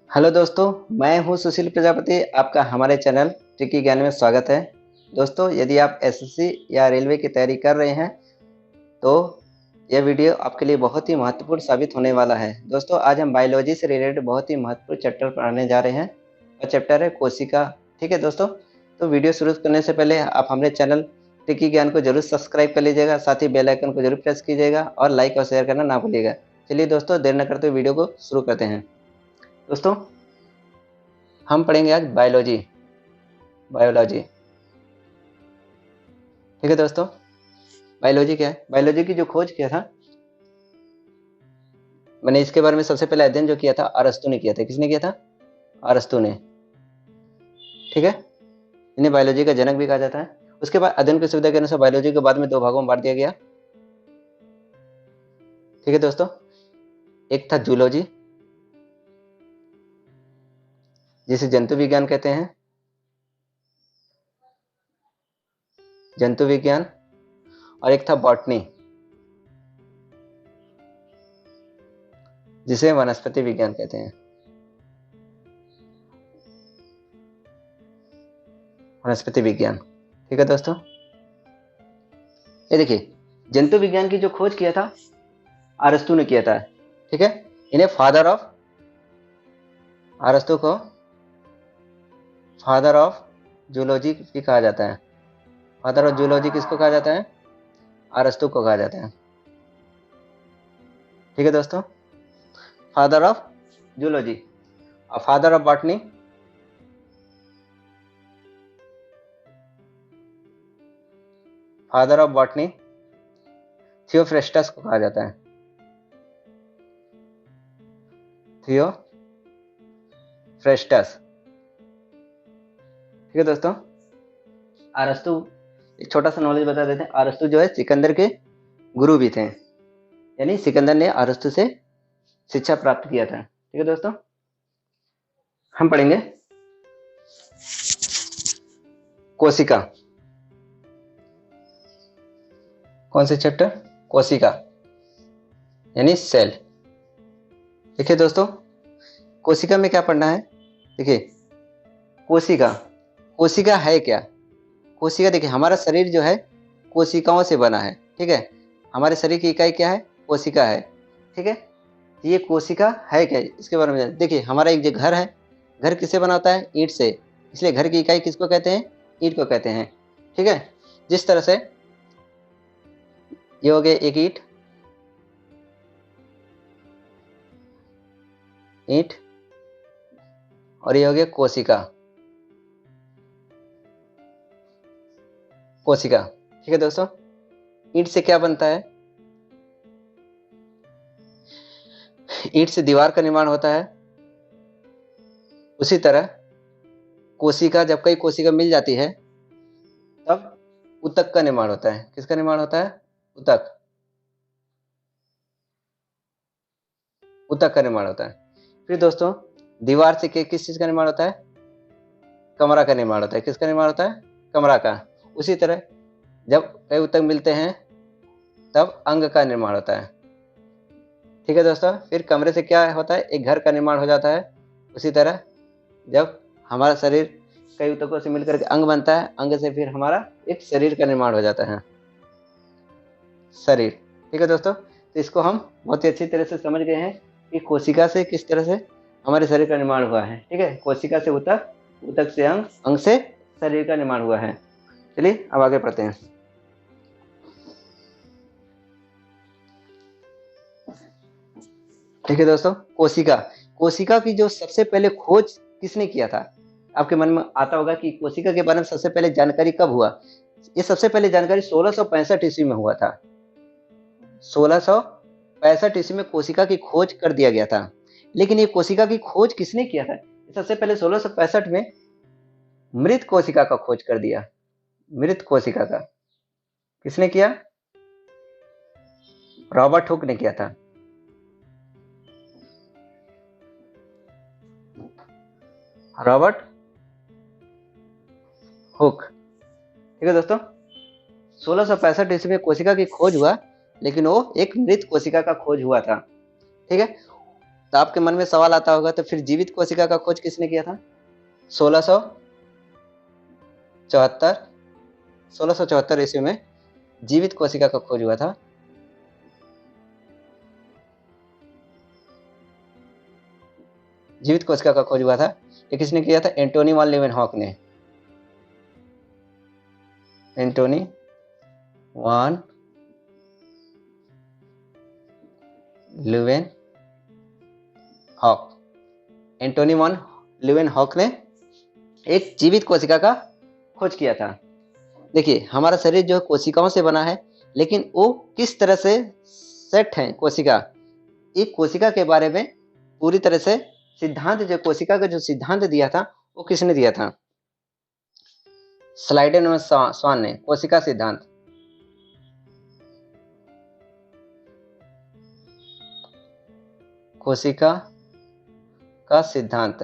Hello दोस्तों, मैं हूं सुशील प्रजापति। आपका हमारे चैनल ट्रिकी ज्ञान में स्वागत है। दोस्तों, यदि आप एसएससी या रेलवे की तैयारी कर रहे हैं तो यह वीडियो आपके लिए बहुत ही महत्वपूर्ण साबित होने वाला है। दोस्तों, आज हम बायोलॉजी से रिलेटेड बहुत ही महत्वपूर्ण चैप्टर पढ़ाने जा रहे हैं और चैप्टर है कोशिका। ठीक है दोस्तों, तो वीडियो शुरू करने से पहले आप हमारे चैनल ट्रिकी ज्ञान को जरूर सब्सक्राइब कर लीजिएगा, साथ ही बेल आइकन को जरूर प्रेस कीजिएगा और लाइक और शेयर करना ना भूलिएगा। चलिए दोस्तों, देर न करते हुए वीडियो को शुरू करते हैं। दोस्तों, हम पढ़ेंगे आज बायोलॉजी। बायोलॉजी, ठीक है दोस्तों। बायोलॉजी क्या है? बायोलॉजी की जो खोज किया था, मैंने इसके बारे में सबसे पहले अध्ययन जो किया था अरस्तु ने किया था। किसने किया था? अरस्तु ने। ठीक है, इन्हें बायोलॉजी का जनक भी कहा जाता है। उसके बाद अध्ययन की सुविधा के अनुसार बायोलॉजी को बाद में दो भागों में बांट दिया गया। ठीक है दोस्तों, एक था जूलॉजी, जिसे जंतु विज्ञान कहते हैं, जंतु विज्ञान। और एक था बॉटनी, जिसे वनस्पति विज्ञान कहते हैं, वनस्पति विज्ञान। ठीक है दोस्तों, ये देखिए, जंतु विज्ञान की जो खोज किया था अरस्तु ने किया था। ठीक है, इन्हें फादर ऑफ, अरस्तु को फादर ऑफ जूलॉजी भी कहा जाता है। फादर ऑफ जूलॉजी किसको कहा जाता है? अरस्तु को कहा जाता है। ठीक है दोस्तों, फादर ऑफ जूलॉजी। और father of botany, father of botany Theophrastus को कहा जाता है। थियोफ्रेस्टस। ठीक है दोस्तों, अरस्तु, एक छोटा सा नॉलेज बता देते हैं। अरस्तु जो है सिकंदर के गुरु भी थे, यानी सिकंदर ने अरस्तु से शिक्षा प्राप्त किया था। ठीक है दोस्तों, हम पढ़ेंगे कोशिका। कौन से चैप्टर? कोशिका, यानी सेल। देखिए दोस्तों, कोशिका में क्या पढ़ना है? देखिए, कोशिका, कोशिका है क्या? कोशिका, देखिए, हमारा शरीर जो है कोशिकाओं से बना है। ठीक है, हमारे शरीर की इकाई क्या है? कोशिका है। ठीक है, ये कोशिका है क्या, इसके बारे में देखिए। हमारा एक जो घर है, घर किससे बना होता है? ईंट से। इसलिए घर की इकाई किसको कहते हैं? ईंट को कहते हैं। ठीक है, जिस तरह से ये हो गया एक ईंट, ईंट, और ये हो गया कोशिका, कोशिका। ठीक है दोस्तों, ईंट से क्या बनता है? ईंट से दीवार का निर्माण होता है। उसी तरह कोशिका, जब कई कोशिका मिल जाती है तब उतक का निर्माण होता है। किसका निर्माण होता है? उतक, उतक का निर्माण होता है। फिर दोस्तों, दीवार से किस चीज का निर्माण होता है? कमरा का निर्माण होता है। किसका निर्माण होता है? कमरा का। उसी तरह जब कई उतक मिलते हैं तब अंग का निर्माण होता है। ठीक है दोस्तों, फिर कमरे से क्या होता है? एक घर का निर्माण हो जाता है। उसी तरह जब हमारा शरीर कई ऊतकों से मिलकर के अंग बनता है, अंग से फिर हमारा एक शरीर का निर्माण हो जाता है, शरीर। ठीक है दोस्तों, तो इसको हम बहुत ही अच्छी तरह से समझ गए हैं कि कोशिका से किस तरह से हमारे शरीर का निर्माण हुआ है। ठीक है, कोशिका से ऊतक, ऊतक से अंग, अंग से शरीर का निर्माण हुआ है। चलिए अब आगे पढ़ते हैं। ठीक है दोस्तों, कोशिका, कोशिका की जो सबसे पहले खोज किसने किया था? आपके मन में आता होगा कि कोशिका के बारे में सबसे पहले जानकारी कब हुआ? ये सबसे पहले जानकारी 1665 ईस्वी में हुआ था। 1665 ईस्वी में कोशिका की खोज कर दिया गया था। लेकिन ये कोशिका की खोज किसने किया था? सबसे पहले 1665 में मृत कोशिका का खोज कर दिया। मृत कोशिका का किसने किया? रॉबर्ट हुक ने किया था। Robert Hooke. ठीक है दोस्तों, 1665 ईस्वी में कोशिका की खोज हुआ, लेकिन वो एक मृत कोशिका का खोज हुआ था। ठीक है, तो आपके मन में सवाल आता होगा, तो फिर जीवित कोशिका का खोज किसने किया था? 1674 ईस्वी में जीवित कोशिका का खोज हुआ था। जीवित कोशिका का खोज हुआ था, ये किसने किया था? एंटोनी वॉन लीवेनहॉक ने। Antony von Leeuwenhoek. Antony von Leeuwenhoek ने एक जीवित कोशिका का खोज किया था। देखिए, हमारा शरीर जो है कोशिकाओं से बना है, लेकिन वो किस तरह से सेट है कोशिका, एक कोशिका के बारे में पूरी तरह से सिद्धांत, जो कोशिका का जो सिद्धांत दिया था, वो किसने दिया था? स्लाइडेन और स्वान ने कोशिका सिद्धांत। कोशिका का सिद्धांत,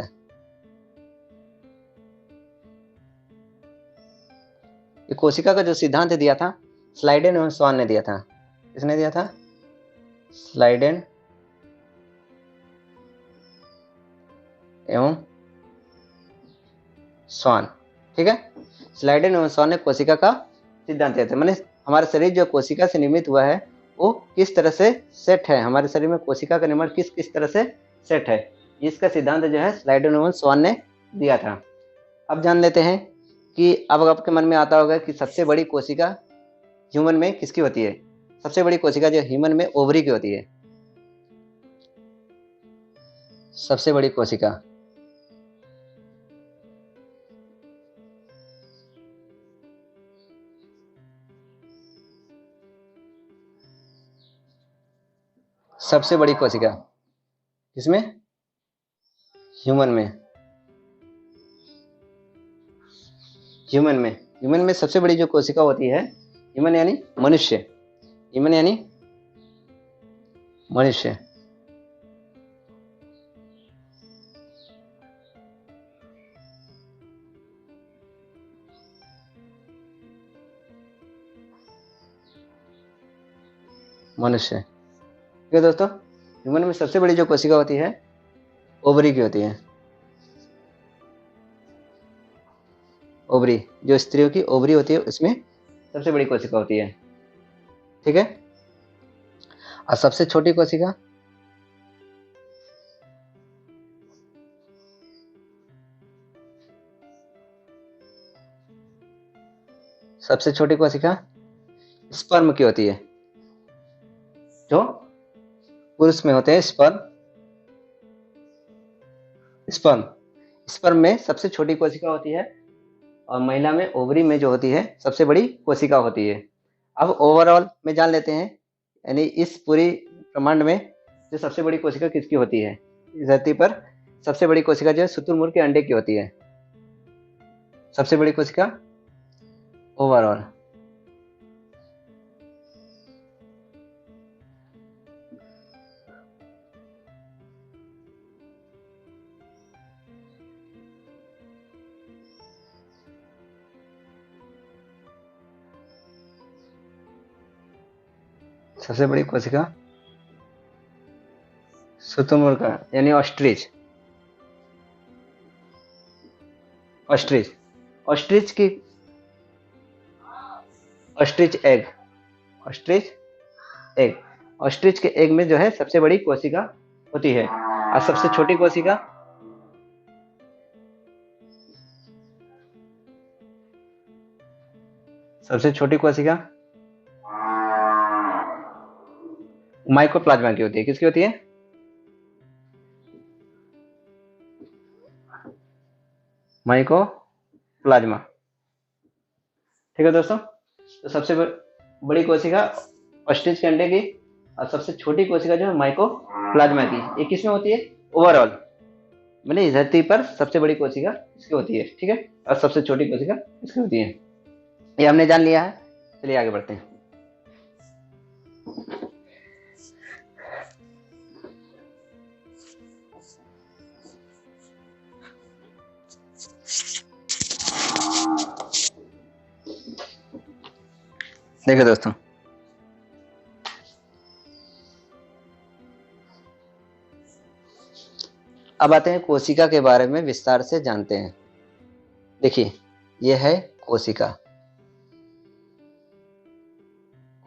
ये कोशिका का जो सिद्धांत दिया था, स्लाइडेन एवं स्वान ने दिया था। किसने दिया था? स्लाइडेन एवं स्वान। ठीक है, स्लाइडेन एवं स्वान ने कोशिका का सिद्धांत दिया था। माने हमारा शरीर जो कोशिका से निर्मित हुआ है, वो किस तरह से सेट है, हमारे शरीर में कोशिका का निर्माण किस किस तरह से सेट है, इसका सिद्धांत जो है स्लाइडेन एवं स्वान ने दिया था। अब जान लेते हैं कि अब आपके मन में आता होगा कि सबसे बड़ी कोशिका ह्यूमन में किसकी होती है? सबसे बड़ी कोशिका जो ह्यूमन में ओवरी की होती है। सबसे बड़ी कोशिका सबसे बड़ी कोशिका किसमें? ह्यूमन में। ह्यूमन में सबसे बड़ी जो कोशिका होती है, ह्यूमन यानी मनुष्य, ह्यूमन यानी मनुष्य। मनुष्य, ठीक है दोस्तों, ह्यूमन में सबसे बड़ी जो कोशिका होती है, ओवरी की होती है। ओवरी, जो स्त्रियों की ओवरी होती है, उसमें सबसे बड़ी कोशिका होती है। ठीक है, और सबसे छोटी कोशिका? सबसे छोटी कोशिका स्पर्म की होती है, जो पुरुष में होते हैं स्पर्म। स्पर्म स्पर्म में सबसे छोटी कोशिका होती है, और महिला में ओवरी में जो होती है सबसे बड़ी कोशिका होती है। अब ओवरऑल में जान लेते हैं, यानी इस पूरी ब्रह्मांड में जो सबसे बड़ी कोशिका किसकी होती है? इस धरती पर सबसे बड़ी कोशिका जो है शुतुरमुर्ग के अंडे की होती है। सबसे बड़ी कोशिका ओवरऑल। सबसे बड़ी कोशिका शुतुरमुर्ग का यानी ऑस्ट्रिच। ऑस्ट्रिच ऑस्ट्रिच की ostrich egg ostrich egg ostrich के एग में जो है सबसे बड़ी कोशिका होती है, और सबसे छोटी कोशिका सबसे छोटी कोशिका माइकोप्लाज्मा की होती है। किसकी होती है? माइकोप्लाज्मा। ठीक है दोस्तों, तो सबसे बड़ी कोशिका ऑस्ट्रिच के अंडे की, और सबसे छोटी कोशिका जो है माइकोप्लाज्मा की। ये किसमें होती है? ओवरऑल, मतलब इस धरती पर सबसे बड़ी कोशिका इसकी होती है। ठीक है, और सबसे छोटी कोशिका इसकी होती है। ये हमने जान लिया है, चलिए आगे बढ़ते हैं। देखिए दोस्तों, अब आते हैं कोशिका के बारे में विस्तार से जानते हैं। देखिए, यह है कोशिका।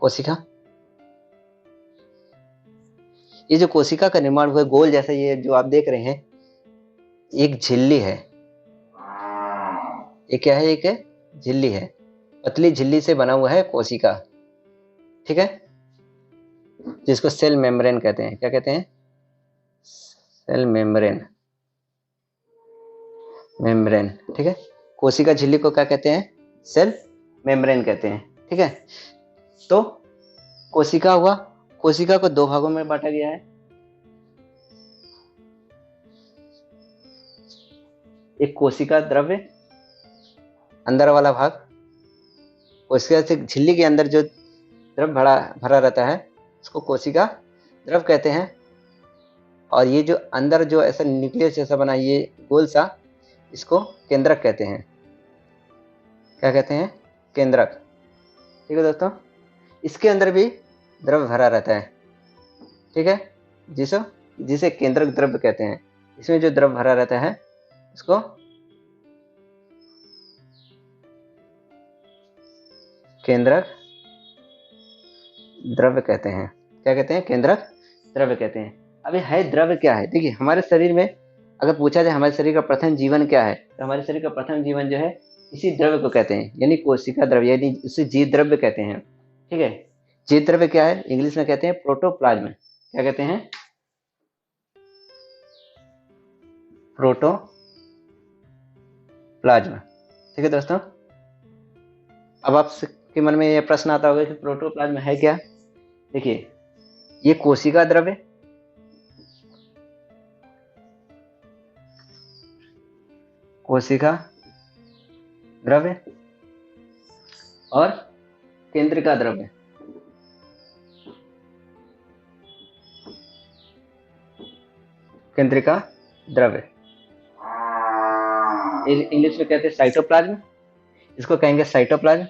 कोशिका, ये जो कोशिका का निर्माण हुआ है गोल जैसा, ये जो आप देख रहे हैं एक झिल्ली है। ये क्या है? एक झिल्ली है, पतली झिल्ली से बना हुआ है कोशिका, ठीक है, जिसको सेल मेम्ब्रेन कहते हैं। क्या कहते हैं? Cell membrane. मेम्ब्रेन, ठीक है। कोशिका झिल्ली को क्या कहते हैं? सेल मेम्ब्रेन कहते हैं, ठीक है। तो कोशिका हुआ, कोशिका को दो भागों में बांटा गया है। एक कोशिका द्रव्य, अंदर वाला भाग, कोशिका से झिल्ली के अंदर जो द्रव भरा रहता है उसको कोशिका द्रव कहते हैं। और ये जो अंदर जो ऐसा न्यूक्लियस जैसा बना ये गोल सा, इसको केंद्रक कहते हैं। क्या कहते हैं? केंद्रक, ठीक है दोस्तों। इसके अंदर भी द्रव भरा रहता है, ठीक है, जिसे केंद्रक द्रव्य कहते हैं। इसमें जो द्रव भरा रहता है उसको केंद्रक द्रव्य कहते हैं। क्या कहते हैं? केंद्रक द्रव्य कहते हैं। अभी है द्रव्य क्या है? देखिए, हमारे शरीर में अगर पूछा जाए हमारे शरीर का प्रथम जीवन क्या है, तो हमारे शरीर का प्रथम जीवन जो है इसी द्रव्य को कहते हैं, यानी कोशिका द्रव्य, यानी इसे जीव द्रव्य कहते हैं, ठीक है। जीव द्रव्य क्या है? इंग्लिश में कहते हैं प्रोटोप्लाज्म। क्या कहते हैं? प्रोटोप्लाज्म, ठीक है दोस्तों। अब आपके मन में यह प्रश्न आता होगा कि प्रोटोप्लाज्म है क्या? देखिए, ये कोशिका द्रव्य, कोशिका द्रव्य और केंद्रिका द्रव्य, केंद्रिका द्रव्य, इंग्लिश में कहते हैं साइटोप्लाज्म, इसको कहेंगे साइटोप्लाज्म।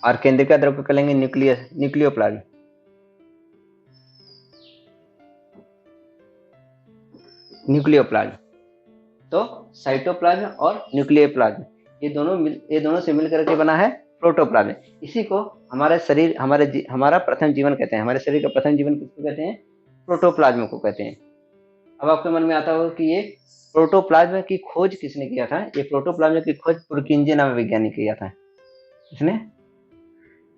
और केंद्रिका द्रव्य को कहेंगे न्यूक्लियोप्लाज्म। न्यूक्लियोप्लाज्म। तो साइटोप्लाज्म और न्यूक्लियोप्लाज्म ये दोनों से मिलकर के बना है प्रोटोप्लाज्म। इसी को हमारा शरीर, हमारा प्रथम जीवन कहते हैं। हमारे शरीर का प्रथम जीवन किसको कहते हैं? प्रोटोप्लाज्म को कहते हैं। अब आपके मन में आता होगा कि ये प्रोटोप्लाज्म की खोज किसने किया था? ये प्रोटोप्लाज्म की खोज पुरकिंजे नामक वैज्ञानिक किया था। किसने?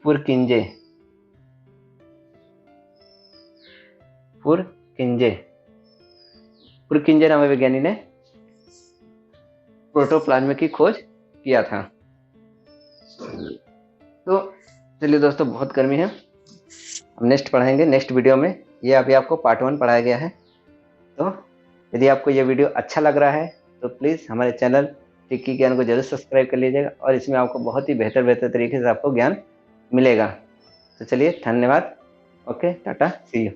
पुरकिंजे। पुरकिंजे नामक वैज्ञानिक ने प्रोटोप्लाज्म की खोज किया था। तो चलिए दोस्तों, बहुत गर्मी है, हम नेक्स्ट पढ़ाएंगे नेक्स्ट वीडियो में। ये अभी आपको पार्ट 1 पढ़ाया गया है। तो यदि आपको ये वीडियो अच्छा लग रहा है तो प्लीज़ हमारे चैनल टिक्की ज्ञान को जरूर सब्सक्राइब कर लीजिएगा, और इसमें आपको बहुत ही बेहतर तरीके से आपको ज्ञान मिलेगा। तो चलिए, धन्यवाद। Okay, tata, see you.